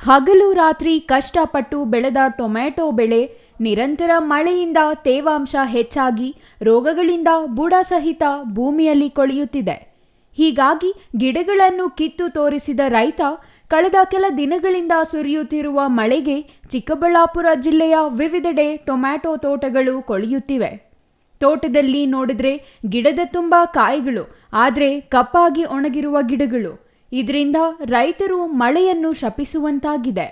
ಹಗಲು ರಾತ್ರಿ ಕಷ್ಟಪಟ್ಟು ಬೆಳೆದ ಟೊಮ್ಯಾಟೊ ಬೆಳೆ ನಿರಂತರ ಮಳೆಯಿಂದ ತೇವಾಂಶ ಹೆಚ್ಚಾಗಿ ರೋಗಗಳಿಂದ ಬುಡ ಸಹಿತ ಭೂಮಿಯಲ್ಲಿ ಕೊಳೆಯುತ್ತಿದೆ. ಹೀಗಾಗಿ ಗಿಡಗಳನ್ನು ಕಿತ್ತು ತೋರಿಸಿದ ರೈತ ಕಳೆದ ಕೆಲ ದಿನಗಳಿಂದ ಸುರಿಯುತ್ತಿರುವ ಮಳೆಗೆ ಚಿಕ್ಕಬಳ್ಳಾಪುರ ಜಿಲ್ಲೆಯ ವಿವಿಧೆಡೆ ಟೊಮ್ಯಾಟೊ ತೋಟಗಳು ಕೊಳೆಯುತ್ತಿವೆ. ತೋಟದಲ್ಲಿ ನೋಡಿದ್ರೆ ಗಿಡದ ತುಂಬ ಕಾಯಿಗಳು, ಆದರೆ ಕಪ್ಪಾಗಿ ಒಣಗಿರುವ ಗಿಡಗಳು. ಇದರಿಂದ ರೈತರು ಮಳೆಯನ್ನು ಶಪಿಸುವಂತಾಗಿದೆ.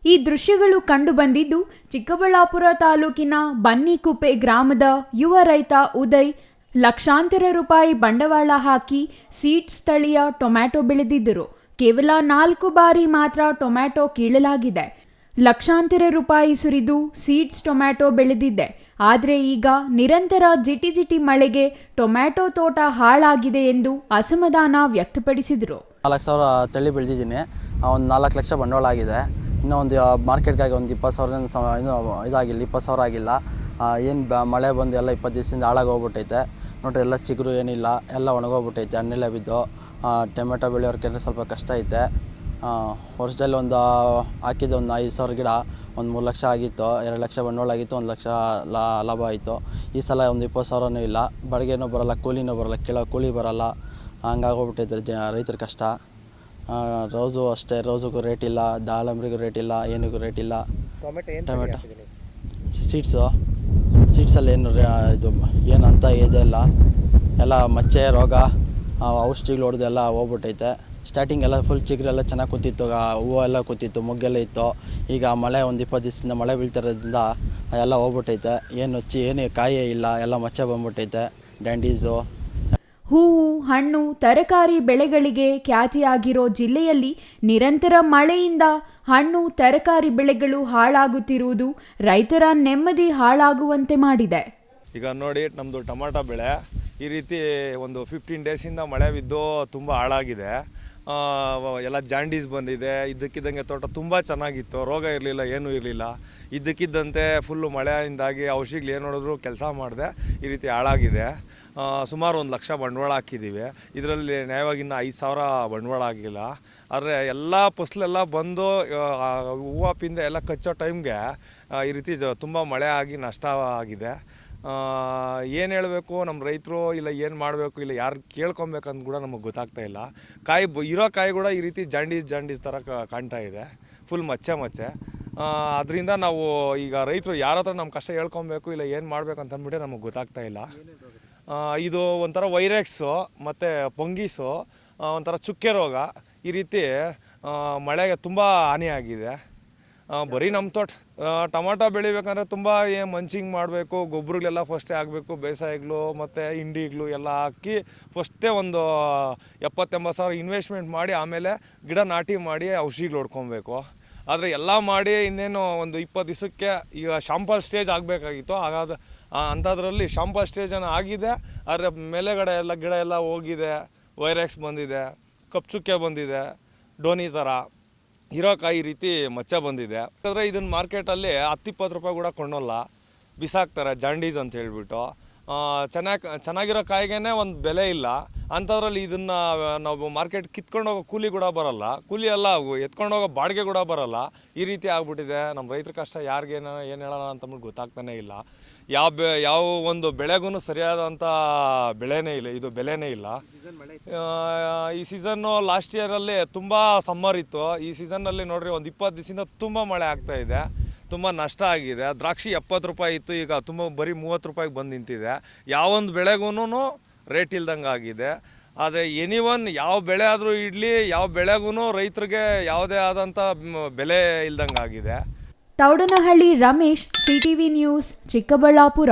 ಈ ದೃಶ್ಯಗಳು ಕಂಡುಬಂದಿದ್ದು ಚಿಕ್ಕಬಳ್ಳಾಪುರ ತಾಲೂಕಿನ ಬನ್ನಿಕುಪ್ಪೆ ಗ್ರಾಮದ ಯುವ ರೈತ ಉದಯ್ ಲಕ್ಷಾಂತರ ರೂಪಾಯಿ ಬಂಡವಾಳ ಹಾಕಿ ಸೀಡ್ಸ್ ತಳಿಯ ಟೊಮ್ಯಾಟೊ ಬೆಳೆದಿದ್ದರು. ಕೇವಲ 4 ಬಾರಿ ಮಾತ್ರ ಟೊಮ್ಯಾಟೊ ಕೀಳಲಾಗಿದೆ. ಲಕ್ಷಾಂತರ ರೂಪಾಯಿ ಸುರಿದು ಸೀಡ್ಸ್ ಟೊಮ್ಯಾಟೊ ಬೆಳೆದಿದ್ದೆ. ಆದರೆ ಈಗ ನಿರಂತರ ಜಿಟಿ ಮಳೆಗೆ ಟೊಮ್ಯಾಟೊ ತೋಟ ಹಾಳಾಗಿದೆ ಎಂದು ಅಸಮಾಧಾನ ವ್ಯಕ್ತಪಡಿಸಿದರು. 4,000 ತಳಿ ಬೆಳೆದಿದ್ದೀನಿ. ಒಂದು 4 ಲಕ್ಷ ಬಂಡವಾಳ ಆಗಿದೆ. ಇನ್ನೂ ಒಂದು ಮಾರ್ಕೆಟ್ಗಾಗಿ ಒಂದು 20,000 ಇನ್ನೂ ಇದಾಗಿಲ್ಲ, 20,000 ಆಗಿಲ್ಲ. ಏನು ಮಳೆ ಬಂದು ಎಲ್ಲ 20 ದಿವಸದಿಂದ ಹಾಳಾಗೋಗ್ಬಿಟ್ಟೈತೆ ನೋಡ್ರಿ. ಎಲ್ಲ ಚಿಗುರು ಏನಿಲ್ಲ, ಎಲ್ಲ ಒಣಗೋಗ್ಬಿಟ್ಟೈತೆ, ಹಣ್ಣೆಲ್ಲ ಬಿದ್ದು. ಟೊಮೆಟೊ ಬೆಳೆಯೋರ್ಗೆ ಸ್ವಲ್ಪ ಕಷ್ಟ ಐತೆ. ವರ್ಷದಲ್ಲಿ ಒಂದು ಹಾಕಿದ್ದು ಒಂದು 5,000 ಗಿಡ ಒಂದು 3 ಲಕ್ಷ ಆಗಿತ್ತು. 2 ಲಕ್ಷ ಬಂಡವಾಳ ಆಗಿತ್ತು, 1 ಲಕ್ಷ ಲಾಭ ಆಯಿತು. ಈ ಸಲ ಒಂದು 20,000 ಇಲ್ಲ. ಬಾಡಿಗೆನೂ ಬರೋಲ್ಲ, ಕೂಲಿನೂ ಬರೋಲ್ಲ, ಕೇಳೋ ಕೂಲಿ ಬರೋಲ್ಲ. ಹಂಗಾಗೋಗ್ಬಿಟ್ಟೈತೆ ರೈತರ ಕಷ್ಟ. ರೋಸು ಅಷ್ಟೇ, ರೋಸಿಗೂ ರೇಟ್ ಇಲ್ಲ, ದಾಳಂಬ್ರಿಗೂ ರೇಟ್ ಇಲ್ಲ, ಏನಿಗೂ ರೇಟ್ ಇಲ್ಲ. ಟೊಮೆಟೊ ಸೀಡ್ಸಲ್ಲಿ ಏನು ಅಂತ ಇದೆಲ್ಲ ಎಲ್ಲ ಮಚ್ಚೆ ರೋಗ ಔಷಧಿಗಳು ಹೊಡೆದು ಎಲ್ಲ ಹೋಗ್ಬಿಟ್ಟೈತೆ. ಸ್ಟಾರ್ಟಿಂಗ್ ಎಲ್ಲ ಫುಲ್ ಚಿಗುರೆಲ್ಲ ಚೆನ್ನಾಗಿ ಕೂತಿತ್ತು, ಹೂವು ಎಲ್ಲ ಕೂತಿತ್ತು, ಮೊಗ್ಗೆಲ್ಲ ಇತ್ತು. ಈಗ ಮಳೆ ಒಂದು 20 ದಿವಸದಿಂದ ಮಳೆ ಬೀಳ್ತಿರೋದ್ರಿಂದ ಎಲ್ಲ ಹೋಗ್ಬಿಟ್ಟೈತೆ. ಏನು ಕಾಯೇ ಇಲ್ಲ, ಎಲ್ಲ ಮಚ್ಚೆ ಬಂದ್ಬಿಟ್ಟೈತೆ, ಡ್ಯಾಂಡೀಸು. ಹೂವು, ಹಣ್ಣು, ತರಕಾರಿ ಬೆಳೆಗಳಿಗೆ ಖ್ಯಾತಿಯಾಗಿರೋ ಜಿಲ್ಲೆಯಲ್ಲಿ ನಿರಂತರ ಮಳೆಯಿಂದ ಹಣ್ಣು, ತರಕಾರಿ ಬೆಳೆಗಳು ಹಾಳಾಗುತ್ತಿರುವುದು ರೈತರ ನೆಮ್ಮದಿ ಹಾಳಾಗುವಂತೆ ಮಾಡಿದೆ. ಈಗ ನೋಡಿ, ನಮ್ಮದು ಟೊಮಾಟೊ ಬೆಳೆ ಈ ರೀತಿ ಒಂದು 15 ಡೇಸಿಂದ ಮಳೆ ಬಿದ್ದು ತುಂಬ ಹಾಳಾಗಿದೆ. ಎಲ್ಲ ಜಾಂಡೀಸ್ ಬಂದಿದೆ. ಇದ್ದಕ್ಕಿದ್ದಂಗೆ ತೋಟ ತುಂಬ ಚೆನ್ನಾಗಿತ್ತು, ರೋಗ ಇರಲಿಲ್ಲ, ಏನೂ ಇರಲಿಲ್ಲ. ಇದ್ದಕ್ಕಿದ್ದಂತೆ ಫುಲ್ಲು ಮಳೆಯಿಂದಾಗಿ ಔಷಧಿಗಳು ಏನು ನೋಡಿದ್ರು ಕೆಲಸ ಮಾಡಿದೆ, ಈ ರೀತಿ ಹಾಳಾಗಿದೆ. ಸುಮಾರು 1 ಲಕ್ಷ ಬಂಡವಾಳ ಹಾಕಿದ್ದೀವಿ. ಇದರಲ್ಲಿ ನ್ಯಾಯವಾಗಿ ಇನ್ನೂ 5,000 ಬಂಡವಾಳ ಆಗಿಲ್ಲ. ಆದರೆ ಎಲ್ಲ ಫಸಲೆಲ್ಲ ಬಂದು ಹೂವು ಪಿಂದೆ ಎಲ್ಲ ಕಚ್ಚೋ ಟೈಮ್ಗೆ ಈ ರೀತಿ ತುಂಬ ಮಳೆ ಆಗಿ ನಷ್ಟ ಆಗಿದೆ. ಏನು ಹೇಳಬೇಕು ನಮ್ಮ ರೈತರು, ಇಲ್ಲ ಏನು ಮಾಡಬೇಕು, ಇಲ್ಲ ಯಾರು ಕೇಳ್ಕೊಬೇಕಂತ ಕೂಡ ನಮಗೆ ಗೊತ್ತಾಗ್ತಾ ಇಲ್ಲ. ಇರೋ ಕಾಯಿ ಕೂಡ ಈ ರೀತಿ ಜಾಂಡೀಸ್ ಥರ ಕಾಣ್ತಾ ಇದೆ, ಫುಲ್ ಮಚ್ಚೆ. ಅದರಿಂದ ನಾವು ಈಗ ರೈತರು ಯಾರ ಹತ್ರ ನಮ್ಮ ಕಷ್ಟ ಹೇಳ್ಕೊಬೇಕು, ಇಲ್ಲ ಏನು ಮಾಡಬೇಕು ಅಂತ ಅಂದ್ಬಿಟ್ಟೆ ನಮಗೆ ಗೊತ್ತಾಗ್ತಾ ಇಲ್ಲ. ಇದು ಒಂಥರ ವೈರಕ್ಸು ಮತ್ತು ಪೊಂಗೀಸು, ಒಂಥರ ಚುಕ್ಕೆ ರೋಗ. ಈ ರೀತಿ ಮಳೆಗೆ ತುಂಬ ಹಾನಿಯಾಗಿದೆ. ಬರೀ ನಮ್ಮ ಟೊಮಾಟೊ ಬೆಳಿಬೇಕಂದ್ರೆ ತುಂಬ ಮಂಚಿಂಗ್ ಮಾಡಬೇಕು, ಗೊಬ್ಬರಗಳೆಲ್ಲ ಫಸ್ಟೇ ಹಾಕಬೇಕು, ಬೇಸಾಯಗಳು ಮತ್ತು ಹಿಂಡಿಗಳು ಎಲ್ಲ ಹಾಕಿ ಫಸ್ಟೇ ಒಂದು 70-80 ಸಾವಿರ ಇನ್ವೆಸ್ಟ್ಮೆಂಟ್ ಮಾಡಿ ಆಮೇಲೆ ಗಿಡ ನಾಟಿ ಮಾಡಿ ಔಷಧಿಗಳು ಹೊಡ್ಕೊಬೇಕು. ಆದರೆ ಎಲ್ಲ ಮಾಡಿ ಇನ್ನೇನು ಒಂದು 20 ದಿವಸಕ್ಕೆ ಈಗ ಶಾಂಪಲ್ ಸ್ಟೇಜ್ ಆಗಬೇಕಾಗಿತ್ತು. ಅಂಥದ್ರಲ್ಲಿ ಶಾಂಪಲ್ ಸ್ಟೇಜನ್ನು ಆಗಿದೆ. ಆದರೆ ಮೇಲೆಗಡೆ ಎಲ್ಲ ಗಿಡ ಎಲ್ಲ ಹೋಗಿದೆ, ವೈರಕ್ಸ್ ಬಂದಿದೆ, ಕಪ್ಪು ಬಂದಿದೆ, ಡೋನಿ ಥರ ಇರೋ ಕಾಯಿ ರೀತಿ ಮಚ್ಚ ಬಂದಿದೆ. ಯಾಕಂದರೆ ಇದನ್ನು ಮಾರ್ಕೆಟಲ್ಲಿ 10-20 ರೂಪಾಯಿ ಕೂಡ ಕೊಂಡೋಲ್ಲ, ಬಿಸಾಕ್ತಾರೆ ಜಾಂಡೀಸ್ ಅಂತ ಹೇಳ್ಬಿಟ್ಟು. ಚೆನ್ನಾಗಿರೋ ಕಾಯಿಗೆ ಒಂದು ಬೆಲೆ ಇಲ್ಲ. ಅಂಥದ್ರಲ್ಲಿ ಇದನ್ನು ನಾವು ಮಾರ್ಕೆಟ್ ಕಿತ್ಕೊಂಡೋಗೋ ಕೂಲಿ ಕೂಡ ಬರೋಲ್ಲ, ಕೂಲಿ ಎಲ್ಲ ಎತ್ಕೊಂಡೋಗೋ ಬಾಡಿಗೆ ಕೂಡ ಬರೋಲ್ಲ. ಈ ರೀತಿ ಆಗ್ಬಿಟ್ಟಿದೆ. ನಮ್ಮ ರೈತರ ಕಷ್ಟ ಯಾರಿಗೇನೋ ಏನು ಹೇಳೋಣ ಅಂತಂದ್ಬಿಟ್ಟು ಗೊತ್ತಾಗ್ತಾನೆ ಇಲ್ಲ. ಯಾವ ಒಂದು ಬೆಳೆಗೂ ಸರಿಯಾದಂಥ ಬೆಳೆನೇ ಇಲ್ಲ, ಇದು ಬೆಲೆನೇ ಇಲ್ಲ. ಈ ಸೀಸನ್ನು ಲಾಸ್ಟ್ ಇಯರಲ್ಲಿ ತುಂಬ ಸಮ್ಮರ್ ಇತ್ತು. ಈ ಸೀಸನ್ನಲ್ಲಿ ನೋಡ್ರಿ ಒಂದು 20 ದಿವಸದಿಂದ ತುಂಬ ಮಳೆ ಆಗ್ತಾಯಿದೆ, ತುಂಬ ನಷ್ಟ ಆಗಿದೆ. ದ್ರಾಕ್ಷಿ 70 ರೂಪಾಯಿ ಇತ್ತು, ಈಗ ತುಂಬ ಬರೀ 30 ರೂಪಾಯಿಗೆ ಬಂದು ನಿಂತಿದೆ. ಯಾವೊಂದು ಬೆಳೆಗೂ ರೇಟ್ ಇಲ್ದಂಗೆ ಆಗಿದೆ. ಆದರೆ ಎನಿವನ್ ಯಾವ ಬೆಳೆ ಆದರೂ ಇಡಲಿ, ಯಾವ ಬೆಳೆಗೂ ರೈತರಿಗೆ ಯಾವುದೇ ಆದಂಥ ಬೆಲೆ ಇಲ್ದಂಗೆ ಆಗಿದೆ. Thoudanahalli Ramesh, CTV news, Chikkaballapur.